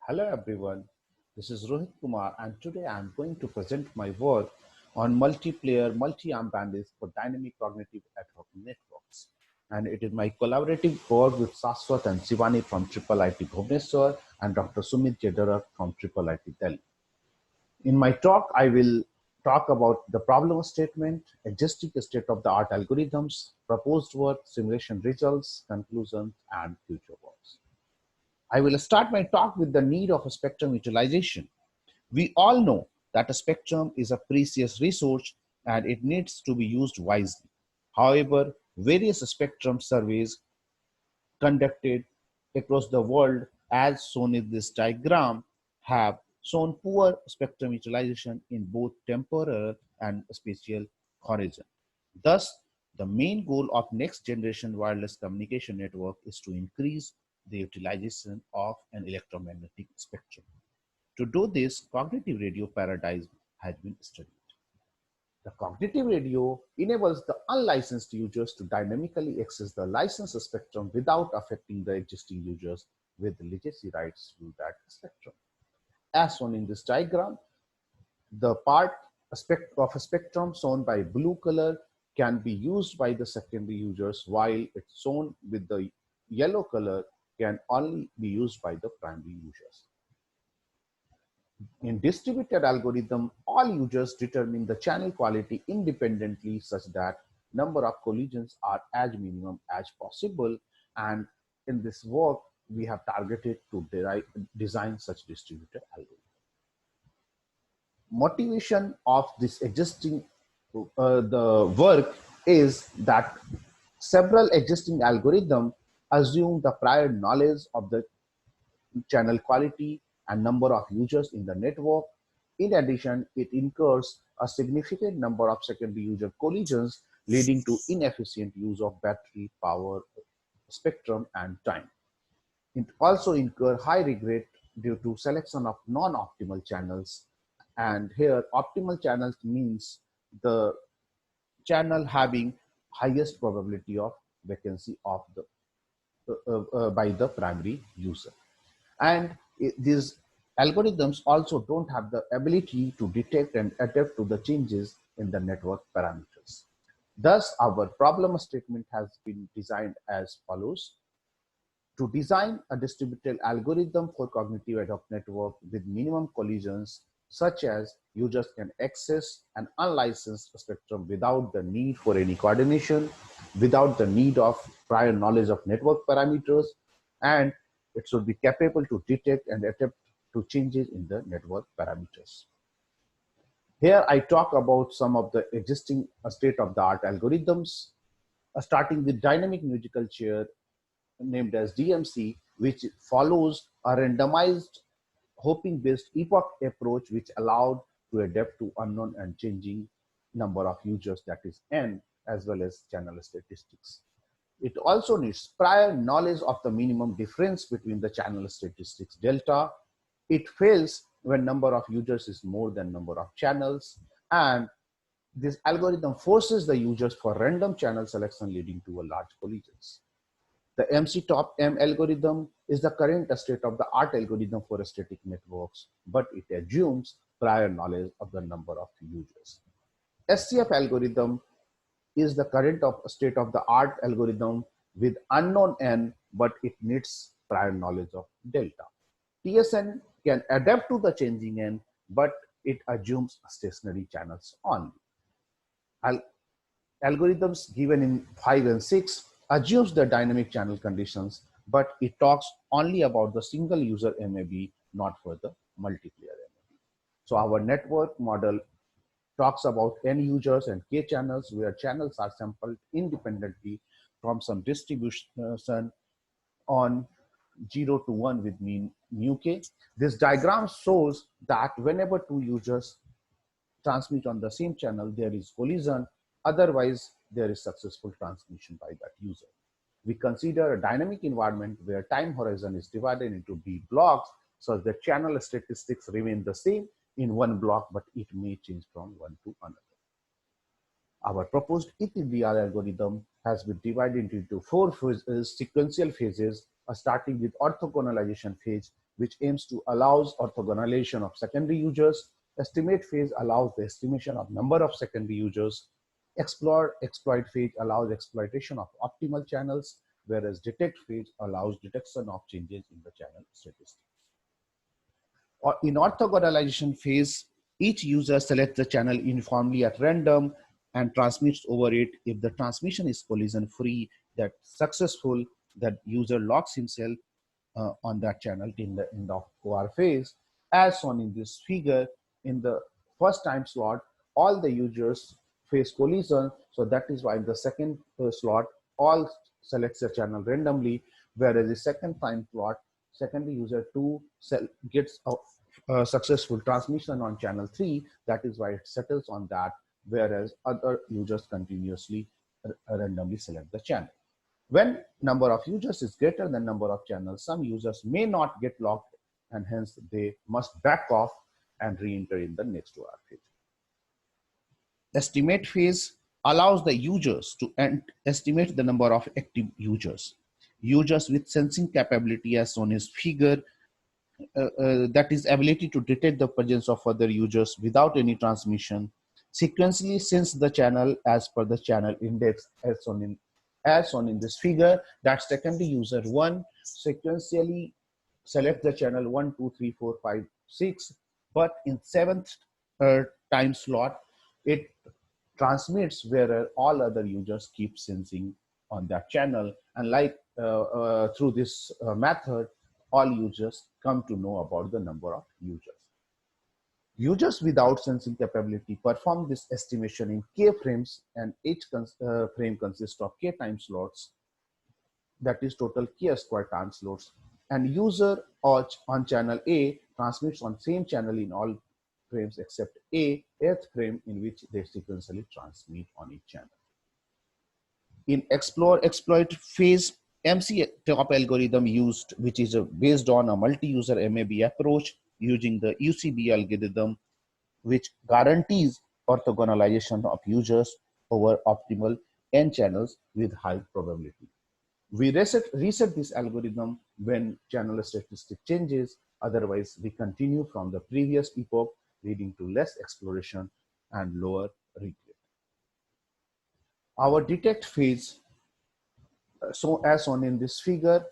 Hello everyone, this is Rohit Kumar and today I am going to present my work on multiplayer multi-arm bandits for dynamic cognitive ad hoc networks. And it is my collaborative work with Saswat and Shivani from Triple IT Bhubaneswar and Dr. Sumit Jedara from Triple IT Delhi. In my talk, I will talk about the problem statement, existing state-of-the-art algorithms, proposed work, simulation results, conclusions, and future works. I will start my talk with the need of a spectrum utilization. We all know that a spectrum is a precious resource and it needs to be used wisely. However, various spectrum surveys conducted across the world, as shown in this diagram, have shown poor spectrum utilization in both temporal and spatial horizon. Thus, the main goal of next generation wireless communication network is to increase the utilization of an electromagnetic spectrum. To do this, cognitive radio paradigm has been studied. The cognitive radio enables the unlicensed users to dynamically access the licensed spectrum without affecting the existing users with legacy rights to that spectrum. As shown in this diagram, the part of a spectrum shown by blue color can be used by the secondary users, while it's shown with the yellow color can only be used by the primary users. In distributed algorithm, all users determine the channel quality independently such that number of collisions are as minimum as possible. And in this work, we have targeted to design such distributed algorithm. Motivation of this existing the work is that several existing algorithms assume the prior knowledge of the channel quality and number of users in the network. In addition, it incurs a significant number of secondary user collisions, leading to inefficient use of battery, power, spectrum, and time. It also incurs high regret due to selection of non-optimal channels. And here, optimal channels means the channel having highest probability of vacancy of the by the primary user. And these algorithms also don't have the ability to detect and adapt to the changes in the network parameters. Thus, our problem statement has been designed as follows. To design a distributed algorithm for cognitive ad hoc network with minimum collisions, such as users can access an unlicensed spectrum without the need for any coordination, without the need of prior knowledge of network parameters, and it should be capable to detect and adapt to changes in the network parameters. Here I talk about some of the existing state-of-the-art algorithms, starting with dynamic musical chair named as DMC, which follows a randomized hoping-based epoch approach which allowed to adapt to unknown and changing number of users, that is N, as well as channel statistics. It also needs prior knowledge of the minimum difference between the channel statistics delta. It fails when number of users is more than number of channels, and this algorithm forces the users for random channel selection, leading to a large collisions. The MC top M algorithm is the current state-of-the-art algorithm for static networks, but it assumes prior knowledge of the number of users. SCF algorithm is the current state-of-the-art algorithm with unknown N, but it needs prior knowledge of delta. TSN can adapt to the changing N, but it assumes stationary channels only. Algorithms given in 5 and 6 assumes the dynamic channel conditions, but it talks only about the single user MAB, not for the multiplayer MAB. So our network model talks about N users and K channels, where channels are sampled independently from some distribution on 0 to 1 with mean mu K. This diagram shows that whenever two users transmit on the same channel, there is collision. Otherwise, there is successful transmission by that user. We consider a dynamic environment where time horizon is divided into B blocks, so the channel statistics remain the same in one block, but it may change from one to another. Our proposed ETDR algorithm has been divided into 4 sequential phases, starting with orthogonalization phase, which aims to allows orthogonalization of secondary users. Estimate phase allows the estimation of number of secondary users. Explore exploit phase allows exploitation of optimal channels, whereas detect phase allows detection of changes in the channel statistics. Or in orthogonalization phase, each user selects the channel uniformly at random and transmits over it. If the transmission is collision free, that successful, that user locks himself on that channel in the OR phase. As shown in this figure, in the first time slot, all the users face collision. So that is why in the second slot, all selects a channel randomly, whereas the second time slot, secondary user 2 gets a successful transmission on channel 3. That is why it settles on that, whereas other users continuously randomly select the channel. When number of users is greater than number of channels, some users may not get locked and hence they must back off and re-enter in the next OR phase. Estimate phase allows the users to estimate the number of active users. Users with sensing capability as shown in figure, that is ability to detect the presence of other users without any transmission, sequentially sense the channel as per the channel index as shown in this figure. That secondary user 1 sequentially select the channel 1, 2, 3, 4, 5, 6, but in 7th time slot, it transmits where all other users keep sensing on that channel. And like through this method, all users come to know about the number of users. Users without sensing capability perform this estimation in k frames, and each frame consists of k time slots, that is total k square time slots. And user on channel A transmits on same channel in all frames except eighth frame in which they sequentially transmit on each channel. In explore exploit phase, MC-top algorithm used, which is based on a multi-user MAB approach using the UCB algorithm, which guarantees orthogonalization of users over optimal n channels with high probability. We reset this algorithm when channel statistic changes. Otherwise, we continue from the previous epoch, leading to less exploration and lower regret. Our detect phase, so as shown in this figure,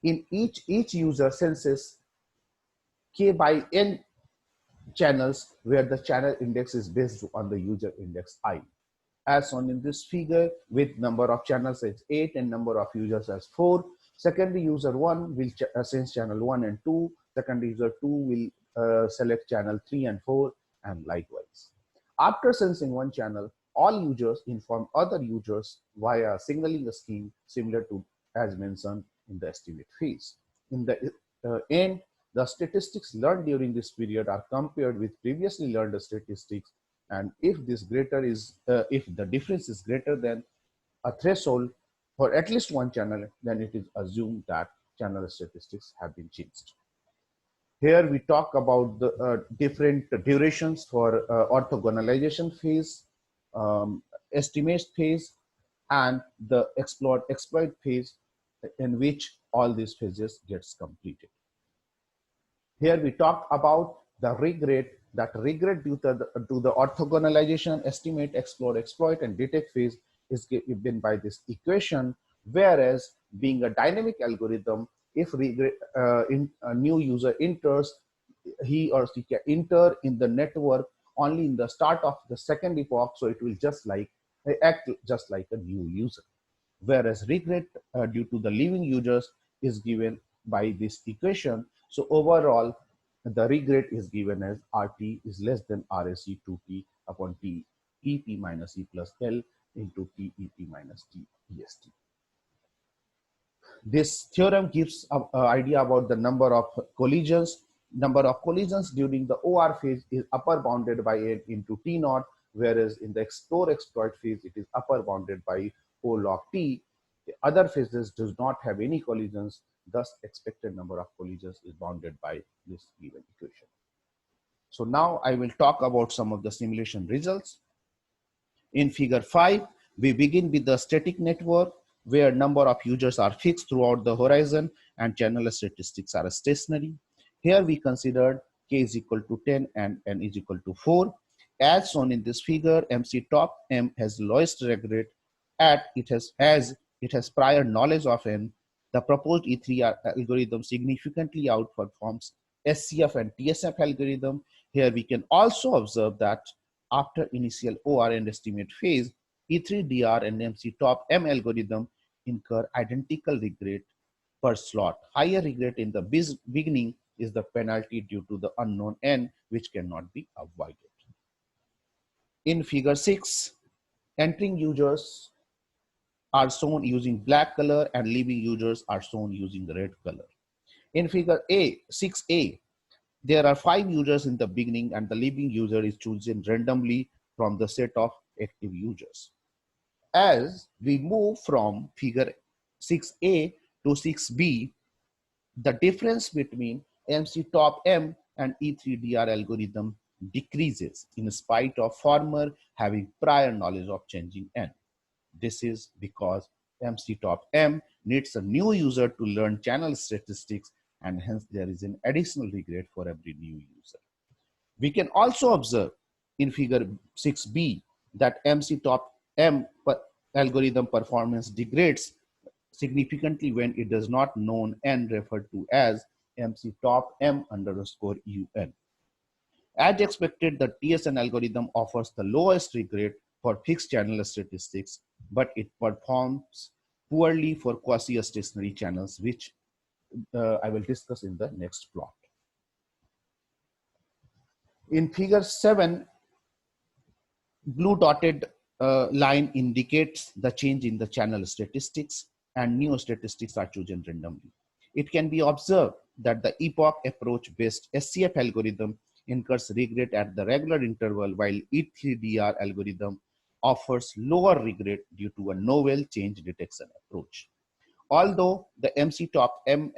in each user senses k by n channels where the channel index is based on the user index I. As shown in this figure, with number of channels as 8 and number of users as 4. Secondary user 1 will sense channel 1 and 2. Secondary user 2 will select channel 3 and 4, and likewise. After sensing one channel, all users inform other users via a signaling scheme similar to as mentioned in the estimate phase. In the end, the statistics learned during this period are compared with previously learned statistics, and if this greater is if the difference is greater than a threshold for at least one channel, then it is assumed that channel statistics have been changed. Here we talk about the different durations for orthogonalization phase, estimate phase, and the exploit phase, in which all these phases gets completed. Here we talk about the regret, that regret due to the orthogonalization, estimate, explore, exploit, and detect phase is given by this equation, whereas being a dynamic algorithm, if a new user enters, he or she can enter in the network only in the start of the second epoch, so it will act just like a new user. Whereas regret due to the living users is given by this equation. So overall, the regret is given as RT is less than RSE 2T upon T EP minus E plus L into T EP minus T EST. This theorem gives an idea about the number of collisions. Number of collisions during the OR phase is upper bounded by N into T naught, whereas in the explore exploit phase, it is upper bounded by O log T. The other phases does not have any collisions, thus expected number of collisions is bounded by this given equation. So now I will talk about some of the simulation results. In figure 5, we begin with the static network. where number of users are fixed throughout the horizon and channel statistics are stationary. Here we considered k is equal to 10 and n is equal to 4. As shown in this figure, MC top M has lowest regret at it has prior knowledge of n. The proposed E3 algorithm significantly outperforms SCF and TSF algorithm. Here we can also observe that after initial OR and estimate phase, E3DR and MC top M algorithm incur identical regret per slot. Higher regret in the beginning is the penalty due to the unknown n, which cannot be avoided. In figure 6, entering users are shown using black color and leaving users are shown using red color. In figure 6A, there are 5 users in the beginning and the leaving user is chosen randomly from the set of active users. As we move from figure 6A to 6B, the difference between MC top M and E3DR algorithm decreases in spite of farmer having prior knowledge of changing N. This is because MC top M needs a new user to learn channel statistics, and hence there is an additional regret for every new user. We can also observe in figure 6B that MC top M algorithm performance degrades significantly when it does not known n referred to as MC top M underscore UN. As expected, the TSN algorithm offers the lowest regret for fixed channel statistics, but it performs poorly for quasi-stationary channels, which I will discuss in the next plot. In figure 7, blue dotted line indicates the change in the channel statistics and new statistics are chosen randomly. It can be observed that the epoch approach based SCF algorithm incurs regret at the regular interval while E3DR algorithm offers lower regret due to a novel change detection approach. Although the MC top M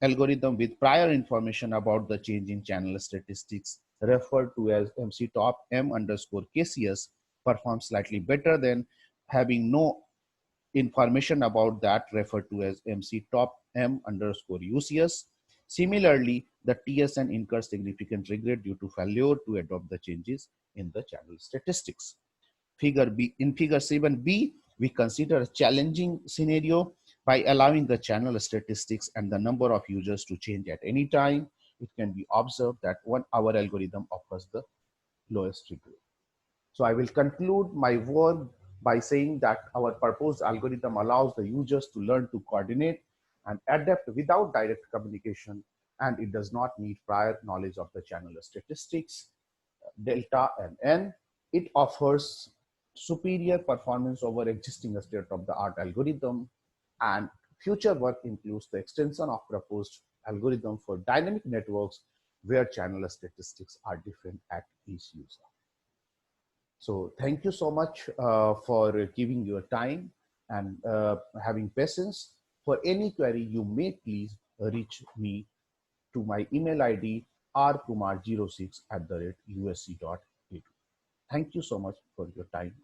algorithm with prior information about the change in channel statistics referred to as MC top M underscore KCS performs slightly better than having no information about that referred to as MC top M underscore UCS. Similarly, the TSN incurs significant regret due to failure to adopt the changes in the channel statistics. In figure 7B, we consider a challenging scenario by allowing the channel statistics and the number of users to change at any time. It can be observed that our algorithm offers the lowest regret. So I will conclude my work by saying that our proposed algorithm allows the users to learn to coordinate and adapt without direct communication, and it does not need prior knowledge of the channel statistics, delta and n. It offers superior performance over existing state-of-the-art algorithm, and future work includes the extension of proposed algorithm for dynamic networks where channel statistics are different at each user. So thank you so much for giving your time and having patience. For any query, you may please reach me to my email ID rkumar06@usc.edu. Thank you so much for your time.